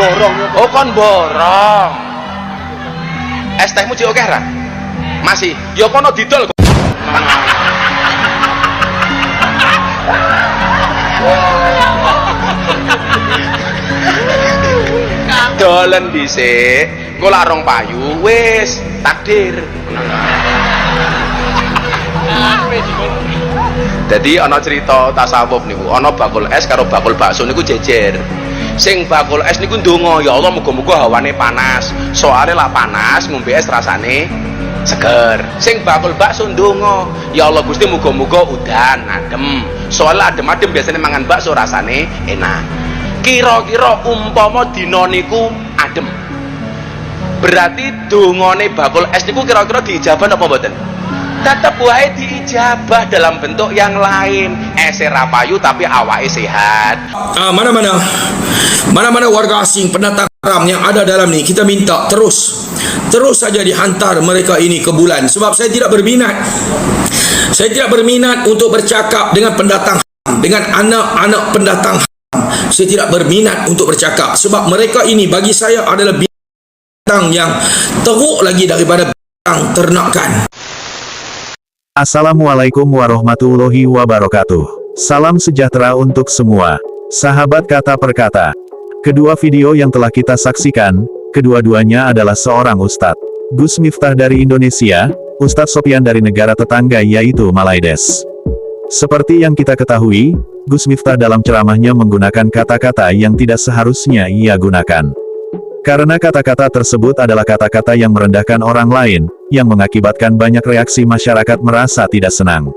borong. Oh kon borong. Es tehmu cik oke ra? Masih. Ya kono didol. Dolen dhisik, engko larong payu wis takdir. Jadi ana cerita tasawuf niku, ana bakul es karo bakul bakso niku jejer. Sing bakul es niku ndonga, ya Allah muga-muga hawane panas. Soale lak panas ngombe es rasane seger. Sing bakul bakso ndonga, ya Allah Gusti muga-muga udan adem. Soale adem-adem biasanya mangan bakso rasane enak. Kira-kira umpama dina niku adem, berarti dongane bakul es niku kira-kira diijabah apa mboten? Tetep wae diijabah dalam bentuk yang lain. Ese ra payu tapi awake sehat. Mana-mana warga asing pendatang haram yang ada dalam ni, kita minta terus saja dihantar mereka ini ke bulan, sebab saya tidak berminat untuk bercakap dengan pendatang haram, dengan anak-anak pendatang haram. Saya tidak berminat untuk bercakap, sebab mereka ini bagi saya adalah binatang yang teruk lagi daripada binatang ternakan. Assalamualaikum warahmatullahi wabarakatuh. Salam sejahtera untuk semua sahabat kata per kata. Kedua video yang telah kita saksikan, kedua-duanya adalah seorang ustadz. Gus Miftah dari Indonesia, Ustadz Sopyan dari negara tetangga yaitu Malaides. Seperti yang kita ketahui, Gus Miftah dalam ceramahnya menggunakan kata-kata yang tidak seharusnya ia gunakan. Karena kata-kata tersebut adalah kata-kata yang merendahkan orang lain, yang mengakibatkan banyak reaksi masyarakat merasa tidak senang.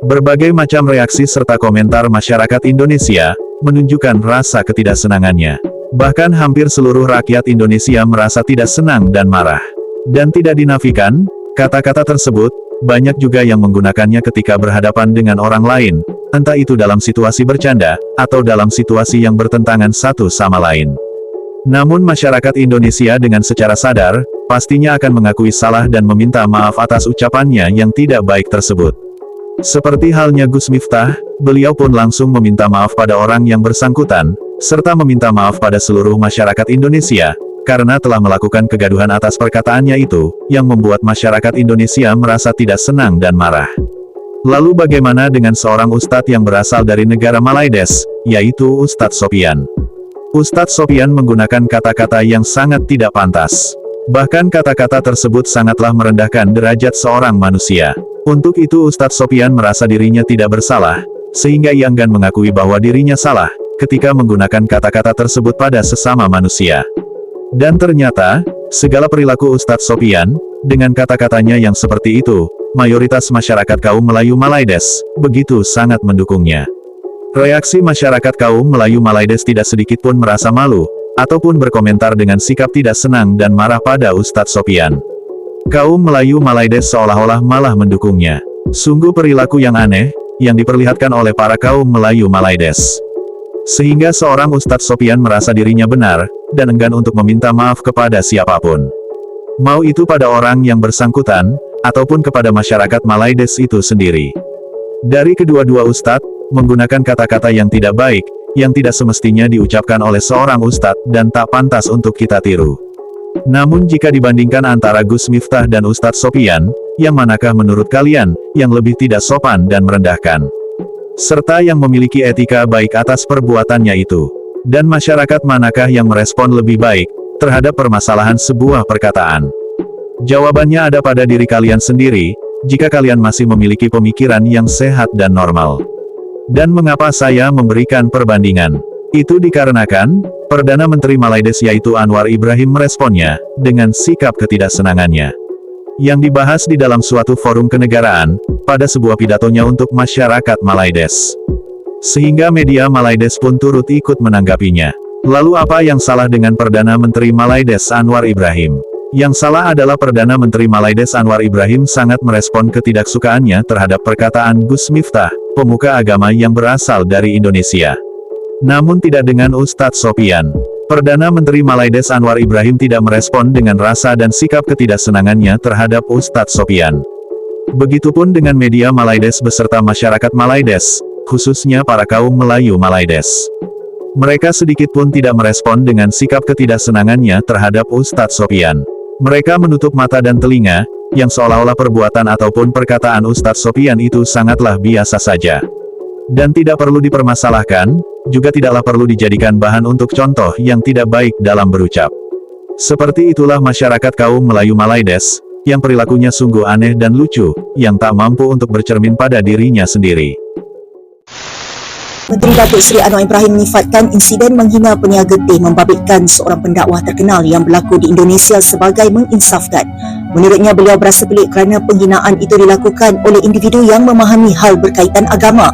Berbagai macam reaksi serta komentar masyarakat Indonesia, menunjukkan rasa ketidaksenangannya. Bahkan hampir seluruh rakyat Indonesia merasa tidak senang dan marah. Dan tidak dinafikan, kata-kata tersebut, banyak juga yang menggunakannya ketika berhadapan dengan orang lain, entah itu dalam situasi bercanda, atau dalam situasi yang bertentangan satu sama lain. Namun masyarakat Indonesia dengan secara sadar, pastinya akan mengakui salah dan meminta maaf atas ucapannya yang tidak baik tersebut. Seperti halnya Gus Miftah, beliau pun langsung meminta maaf pada orang yang bersangkutan, serta meminta maaf pada seluruh masyarakat Indonesia, karena telah melakukan kegaduhan atas perkataannya itu, yang membuat masyarakat Indonesia merasa tidak senang dan marah. Lalu bagaimana dengan seorang ustadz yang berasal dari negara Malaides, yaitu Ustadz Sopyan? Ustadz Sopyan menggunakan kata-kata yang sangat tidak pantas. Bahkan kata-kata tersebut sangatlah merendahkan derajat seorang manusia. Untuk itu Ustadz Sopyan merasa dirinya tidak bersalah, sehingga ia enggan mengakui bahwa dirinya salah, ketika menggunakan kata-kata tersebut pada sesama manusia. Dan ternyata, segala perilaku Ustadz Sopyan, dengan kata-katanya yang seperti itu, mayoritas masyarakat kaum Melayu Malaides, begitu sangat mendukungnya. Reaksi masyarakat kaum Melayu Malaides tidak sedikit pun merasa malu, ataupun berkomentar dengan sikap tidak senang dan marah pada Ustadz Sopyan. Kaum Melayu Malaides seolah-olah malah mendukungnya. Sungguh perilaku yang aneh, yang diperlihatkan oleh para kaum Melayu Malaides. Sehingga seorang Ustadz Sopyan merasa dirinya benar, dan enggan untuk meminta maaf kepada siapapun. Mau itu pada orang yang bersangkutan, ataupun kepada masyarakat Malaides itu sendiri. Dari kedua-dua ustadz, menggunakan kata-kata yang tidak baik, yang tidak semestinya diucapkan oleh seorang ustadz, dan tak pantas untuk kita tiru. Namun jika dibandingkan antara Gus Miftah dan Ustadz Sopyan, yang manakah menurut kalian, yang lebih tidak sopan dan merendahkan? Serta yang memiliki etika baik atas perbuatannya itu? Dan masyarakat manakah yang merespon lebih baik, terhadap permasalahan sebuah perkataan? Jawabannya ada pada diri kalian sendiri, jika kalian masih memiliki pemikiran yang sehat dan normal. Dan mengapa saya memberikan perbandingan? Itu dikarenakan, Perdana Menteri Malaides yaitu Anwar Ibrahim meresponnya, dengan sikap ketidaksenangannya. Yang dibahas di dalam suatu forum kenegaraan, pada sebuah pidatonya untuk masyarakat Malaides. Sehingga media Malaides pun turut ikut menanggapinya. Lalu apa yang salah dengan Perdana Menteri Malaides Anwar Ibrahim? Yang salah adalah Perdana Menteri Malaides Anwar Ibrahim sangat merespon ketidaksukaannya terhadap perkataan Gus Miftah, pemuka agama yang berasal dari Indonesia. Namun tidak dengan Ustadz Sopyan. Perdana Menteri Malaides Anwar Ibrahim tidak merespon dengan rasa dan sikap ketidaksenangannya terhadap Ustadz Sopyan. Begitupun dengan media Malaides beserta masyarakat Malaides, khususnya para kaum Melayu Malaides. Mereka sedikit pun tidak merespon dengan sikap ketidaksenangannya terhadap Ustadz Sopyan. Mereka menutup mata dan telinga, yang seolah-olah perbuatan ataupun perkataan Ustadz Sopyan itu sangatlah biasa saja. Dan tidak perlu dipermasalahkan, juga tidaklah perlu dijadikan bahan untuk contoh yang tidak baik dalam berucap. Seperti itulah masyarakat kaum Melayu Malaides, yang perilakunya sungguh aneh dan lucu, yang tak mampu untuk bercermin pada dirinya sendiri. Menteri Datuk Seri Anwar Ibrahim menyifatkan insiden menghina peniaga teh membabitkan seorang pendakwah terkenal yang berlaku di Indonesia sebagai menginsafkan. Menurutnya, beliau berasa pelik kerana penghinaan itu dilakukan oleh individu yang memahami hal berkaitan agama.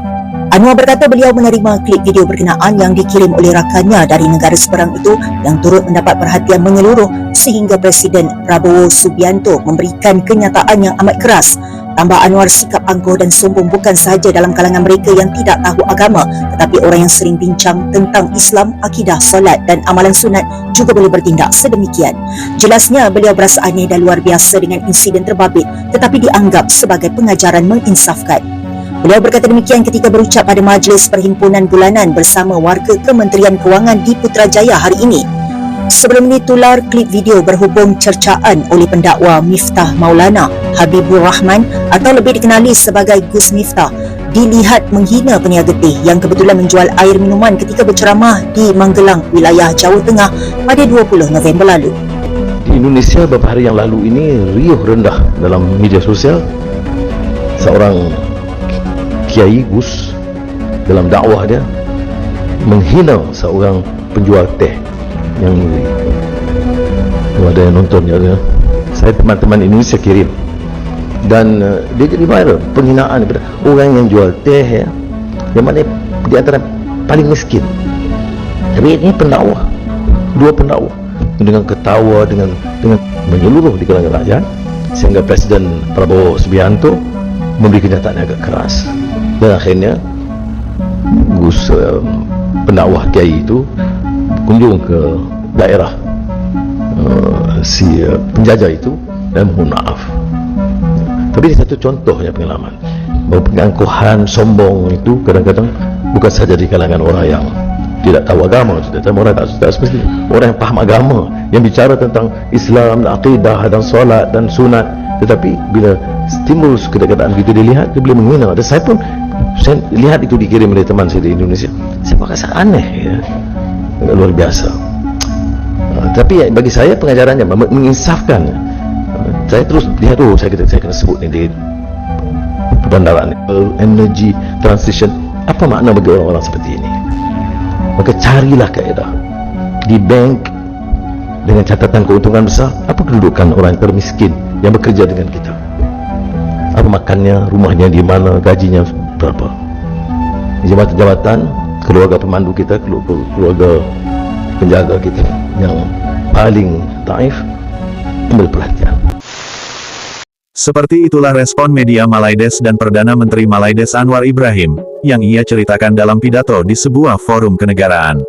Anwar berkata beliau menerima klip video berkenaan yang dikirim oleh rakannya dari negara seberang itu yang turut mendapat perhatian menyeluruh sehingga Presiden Prabowo Subianto memberikan kenyataan yang amat keras. Tambah Anwar, sikap angkuh dan sombong bukan sahaja dalam kalangan mereka yang tidak tahu agama, tetapi orang yang sering bincang tentang Islam, akidah, solat dan amalan sunat juga boleh bertindak sedemikian. Jelasnya beliau berasa aneh dan luar biasa dengan insiden terbabit, tetapi dianggap sebagai pengajaran menginsafkan. Beliau berkata demikian ketika berucap pada majlis perhimpunan bulanan bersama warga Kementerian Kewangan di Putrajaya hari ini. Sebelum ini tular klip video berhubung cercaan oleh pendakwa Miftah Maulana Habibur Rahman atau lebih dikenali sebagai Gus Miftah dilihat menghina peniaga teh yang kebetulan menjual air minuman ketika berceramah di Magelang, wilayah Jawa Tengah pada 20 November lalu. Di Indonesia beberapa hari yang lalu ini riuh rendah dalam media sosial seorang Kiai Gus dalam dakwah dia menghina seorang penjual teh yang ada yang nonton ya. Saya teman-teman Indonesia kirim dan dia jadi viral penghinaan kepada orang yang jual teh ya, yang mana di antara paling miskin. Tapi ini pendakwah, dua pendakwah dengan ketawa dengan menyeluruh di kalangan rakyat sehingga Presiden Prabowo Subianto memberi kenyataan yang agak keras. Dan akhirnya Gus pendakwah Kiai itu kunjung ke daerah si penjajah itu dan mohon maaf. Tapi ini satu contohnya pengalaman bahawa pengangkuhan sombong itu kadang-kadang bukan saja di kalangan orang yang tidak tahu agama, tetapi orang tak semestinya orang yang paham agama, yang bicara tentang Islam, akidah dan solat dan sunat, tetapi bila timbul kedekatan begitu dilihat, dia boleh menghina. Dan saya pun lihat itu dikirim oleh teman saya di Indonesia. Saya merasa aneh ya, luar biasa. Tapi bagi saya pengajarannya menginsafkan. Saya terus lihat saya kena sebut ni di perbandaran energy transition. Apa makna bagi orang-orang seperti ini? Maka carilah kaedah di bank dengan catatan keuntungan besar. Apa kedudukan orang yang termiskin yang bekerja dengan kita? Apa makannya, rumahnya di mana, gajinya berapa? Jabatan-jabatan, keluarga pemandu kita, keluarga penjaga kita yang paling taif, ambil perhatian. Seperti itulah respon media Malaides dan Perdana Menteri Malaides Anwar Ibrahim, yang ia ceritakan dalam pidato di sebuah forum kenegaraan.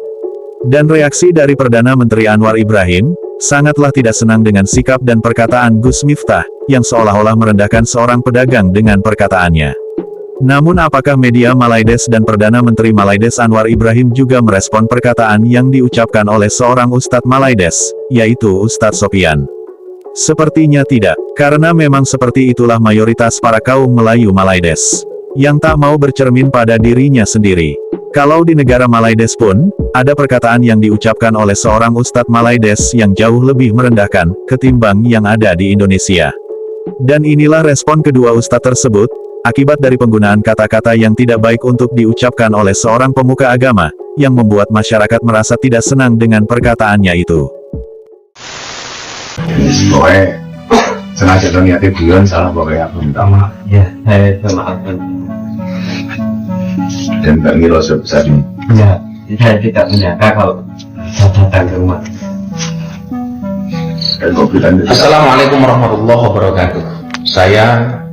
Dan reaksi dari Perdana Menteri Anwar Ibrahim, sangatlah tidak senang dengan sikap dan perkataan Gus Miftah, yang seolah-olah merendahkan seorang pedagang dengan perkataannya. Namun apakah media Malaides dan Perdana Menteri Malaides Anwar Ibrahim juga merespon perkataan yang diucapkan oleh seorang Ustadz Malaides, yaitu Ustadz Sopyan? Sepertinya tidak, karena memang seperti itulah mayoritas para kaum Melayu Malaides, yang tak mau bercermin pada dirinya sendiri. Kalau di negara Malaides pun, ada perkataan yang diucapkan oleh seorang Ustadz Malaides yang jauh lebih merendahkan, ketimbang yang ada di Indonesia. Dan inilah respon kedua Ustadz tersebut, akibat dari penggunaan kata-kata yang tidak baik untuk diucapkan oleh seorang pemuka agama, yang membuat masyarakat merasa tidak senang dengan perkataannya itu. Pokoknya sengaja dan niatnya bulan salah pokoknya aku minta maaf. Ya, saya memaafkan. Dan tak ngira sebesar ini. Ya, saya tidak menyangka kalau saya datang ke rumah. Dan kau bilang Assalamualaikum warahmatullahi wabarakatuh. Saya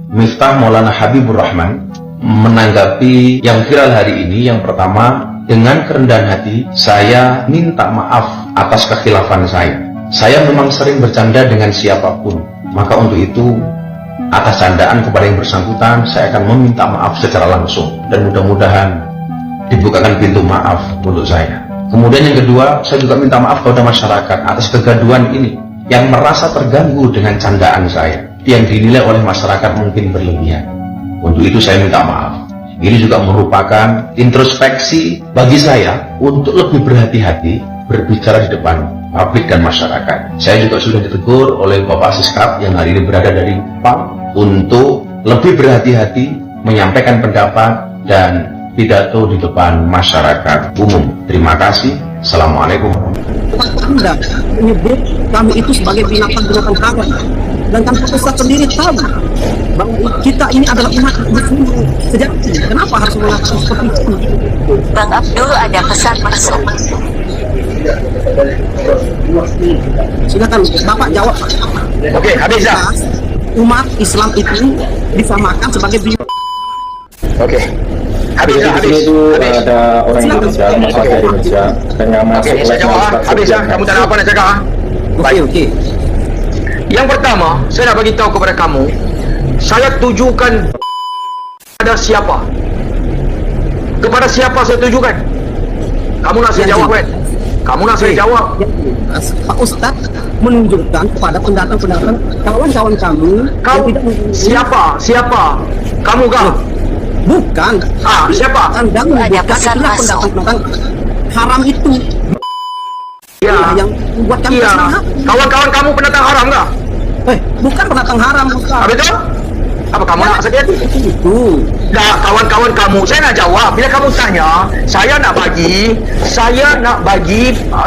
Miftah Maulana Habibur Rahman menanggapi yang viral hari ini. Yang pertama, dengan kerendahan hati saya minta maaf atas kekhilafan saya. Saya memang sering bercanda dengan siapapun, maka untuk itu atas candaan kepada yang bersangkutan saya akan meminta maaf secara langsung, dan mudah-mudahan dibukakan pintu maaf untuk saya. Kemudian yang kedua, saya juga minta maaf kepada masyarakat atas kegaduhan ini yang merasa terganggu dengan candaan saya yang dinilai oleh masyarakat mungkin berlebihan. Untuk itu saya minta maaf. Ini juga merupakan introspeksi bagi saya untuk lebih berhati-hati berbicara di depan publik dan masyarakat. Saya juga sudah ditegur oleh Bapak Siskap yang hari ini berada dari PAM untuk lebih berhati-hati menyampaikan pendapat dan pidato di depan masyarakat umum. Terima kasih. Assalamualaikum. Anda menyebut kami itu sebagai binatang-binatang haram, dan tanpa Ustaz sendiri tahu bahwa kita ini adalah umat Muslim sejati. Kenapa harus mengatakan seperti itu? Bang Abdul ada pesan masuk. Silakan Bapak jawab. Oke, habis dah. Umat Islam itu disamakan sebagai binatang. Oke. Habis dah, habis. Ada orang Indonesia, masyarakat dari Indonesia, dengan masuk Oke, saya jawab. Habis dah. Kamu tak nak apa nak cakap? Okey. Yang pertama, saya nak bagi tahu kepada kamu, saya tujukan kepada siapa? Kepada siapa saya tujukan? Kamu nak saya jawab, kan? Kamu nak saya jawab? Pak Ustaz menunjukkan kepada pendatang-pendatang kawan-kawan kami. Kau siapa? Siapa? Kamu kah? Bukan. Siapa? Anda menyebutkan itulah pendatang-pendatang haram itu. Ya. Yang buat kami kesalahan. Kawan-kawan kamu pendatang haram kah? Bukan pendatang haram, Ustaz. Betul? Apa kamu nak sakit? Itu. Dah, kawan-kawan kamu, saya nak jawab. Bila kamu tanya, saya nak bagi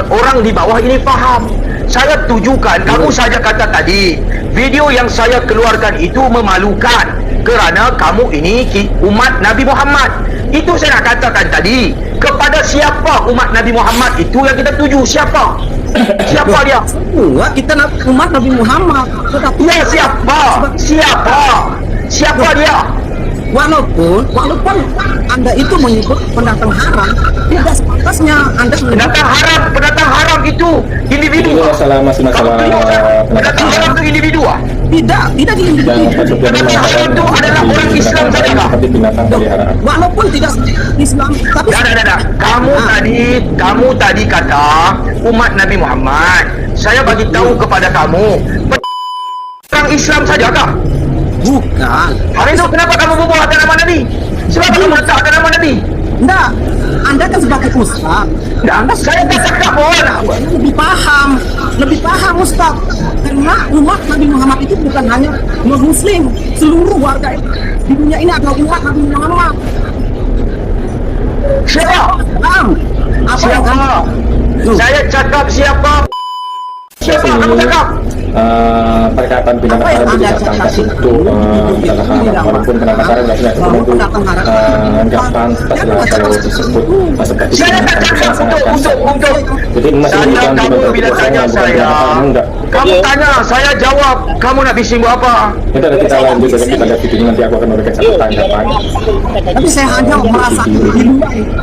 orang di bawah ini faham. Saya tujukan, kamu saja kata tadi, video yang saya keluarkan itu memalukan kerana kamu ini umat Nabi Muhammad. Itu saya nak katakan tadi. Kepada siapa umat Nabi Muhammad itu yang kita tuju? Siapa? Siapa dia? Kita nak umat Nabi Muhammad. Ya, siapa? Siapa dia? Walaupun Anda itu menyebut pendatang haram, tidak sepantasnya Anda pendatang haram itu individu. Pendatang haram itu individu. Tidak individu. Pendatang haram itu adalah orang Islam saja. Walaupun tidak Islam, tapi Kamu tadi kata umat Nabi Muhammad. Saya bagi tahu kepada kamu, orang Islam saja kah? Bukan. Hari itu kenapa kamu berbual atas nama Nabi? Sebab kamu letak atas nama Nabi? Tidak. Anda kan sebagai Ustaz. Saya katakan boleh. Lebih paham Ustaz. Karena umat Nabi Muhammad itu bukan hanya non-Muslim. Seluruh warga di dunia ini adalah umat Nabi Muhammad. Siapa? Siapa? Saya cakap siapa? Siapa kamu cakap? Perkataan binatang haram itu disangka itu adalah haram, walaupun binatang haram tidak itu nggak pantas lah kalau disebut seperti saya katakan untuk jadi masih bukan kamu bila tanya saya, kamu tanya saya jawab, kamu nak bising buat apa? kita lanjut saja, kita lihat video nanti aku akan memberikan satu tanggapan. Tapi saya hanya merasa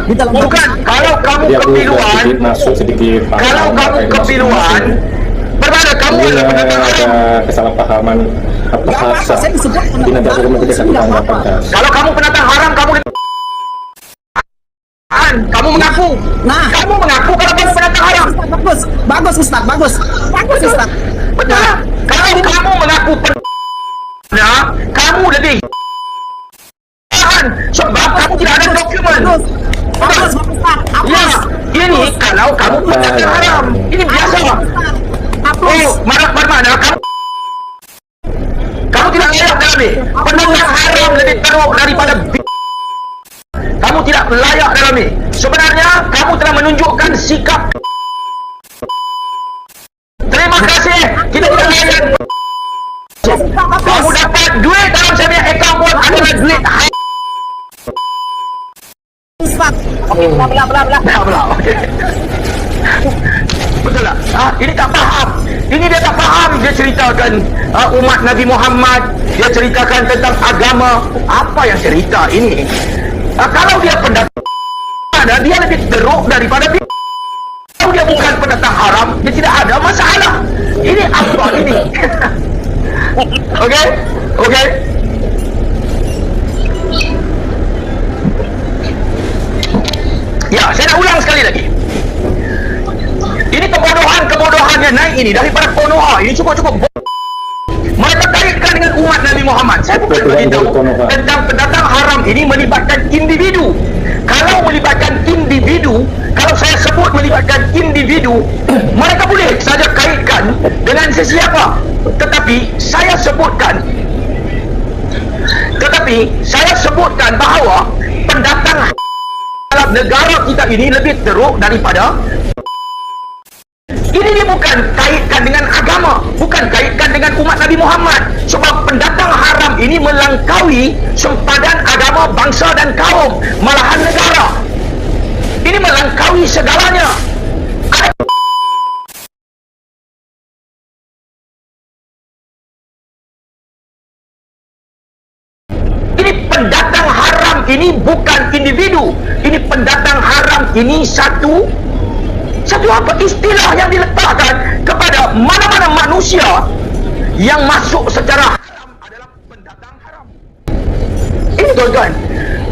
di dalam bukan, kalau kamu kepiluan masuk sedikit, kalau kamu kepiluan bermana kamu adalah pendatang haram. Ada kesalahpahaman bahasa. Ini nanti aku memberikan satu tanggapan. Kalau kamu pendatang haram, kamu mengaku. Kamu mengaku kalau kamu pendatang haram. Bagus Ustaz. Betul. Kalau kamu mengaku kamu lebih sebab kamu tidak ada dokumen. Bagus. Ya, ini kalau kamu pendatang haram. Ini biasa. Mana kamu tidak layak dalam ni. Pendatang haram lebih teruk daripada kamu tidak layak dalam ni. Sebenarnya kamu telah menunjukkan sikap. Terima kasih. Kita tidak layak. Kamu dapat duit dalam saya punya akaun pun adalah duit. Bla. Betul tak? Ini tak faham. Ini dia tak faham. Dia ceritakan umat Nabi Muhammad. Dia ceritakan tentang agama. Apa yang cerita ini? Kalau dia pendatang, dia lebih teruk daripada dia. Kalau dia bukan pendatang haram, dia tidak ada masalah. Ini apa ini? Okey? Ya, saya nak ulang sekali lagi. pendatang yang naik ini daripada Konoha ini cukup-cukup mereka kaitkan dengan umat Nabi Muhammad. Saya bukan beritahu tentang pendatang haram ini melibatkan individu. Kalau melibatkan individu, kalau saya sebut melibatkan individu, mereka boleh saja kaitkan dengan sesiapa. Tetapi saya sebutkan bahawa pendatang dalam negara kita ini lebih teruk daripada ini. Dia bukan kaitkan dengan agama, bukan kaitkan dengan umat Nabi Muhammad, sebab pendatang haram ini melangkaui sempadan agama, bangsa dan kaum, malahan negara. Ini melangkaui segalanya. Ini pendatang haram ini bukan individu. Ini pendatang haram ini satu apa istilah yang diletakkan kepada mana-mana manusia yang masuk secara haram adalah pendatang haram. Ini tuan-tuan,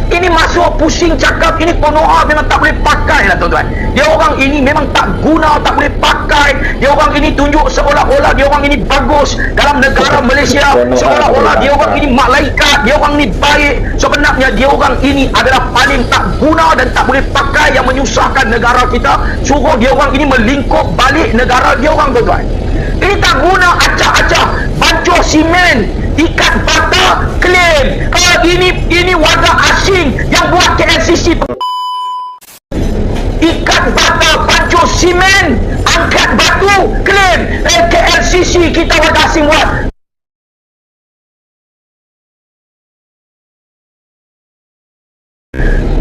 ini masuk pusing cakap ini Konoha memang tak boleh pakai lah tuan-tuan. Dia orang ini memang tak guna, tak boleh pakai. Dia orang ini tunjuk seolah-olah dia orang ini bagus dalam negara Malaysia, seolah-olah dia orang ini malaikat, dia orang ini baik. Sebenarnya dia orang ini adalah paling tak guna dan tak boleh pakai, yang menyusahkan negara kita. Suruh dia orang ini melingkup balik negara dia orang tuan-tuan. Ini tak guna, acak-acak, bancuh simen, ikat bata, klaim ini warga asing yang buat KLCC. Ikat bata, bancuh simen, angkat batu, klaim KLCC kita warga asing buat.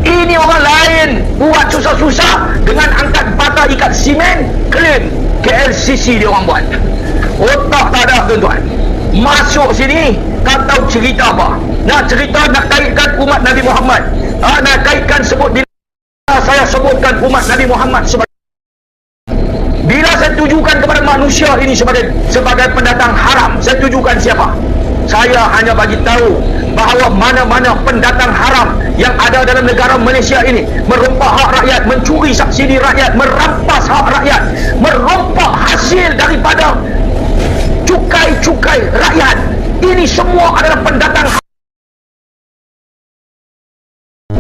Ini orang lain buat susah-susah dengan angkat bata, ikat simen, klaim KLCC dia orang buat. Otak tak ada tuan-tuan. Masuk sini tak tahu cerita apa. Nak cerita nak kaitkan umat Nabi Muhammad. Nak kaitkan sebut saya sebutkan umat Nabi Muhammad sebagai, bila saya tujukan kepada manusia ini sebagai pendatang haram, saya tujukan siapa? Saya hanya bagi tahu bahawa mana-mana pendatang haram yang ada dalam negara Malaysia ini merompak hak rakyat, mencuri subsidi rakyat, merampas hak rakyat, merompak hasil daripada cukai rakyat. Ini semua adalah pendatang haram.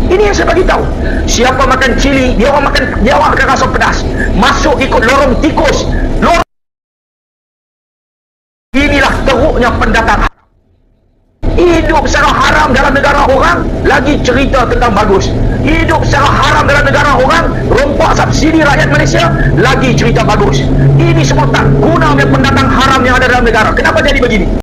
Ini yang saya bagi tahu. Siapa makan cili, dia orang akan rasa pedas. Masuk ikut lorong tikus. Inilah teruknya pendatang haram. Hidup secara haram dalam negara orang, lagi cerita tentang bagus. Hidup secara haram dalam negara orang, rompak subsidi rakyat Malaysia, lagi cerita bagus. Ini semua tak guna pendatang haram yang ada dalam negara. Kenapa jadi begini?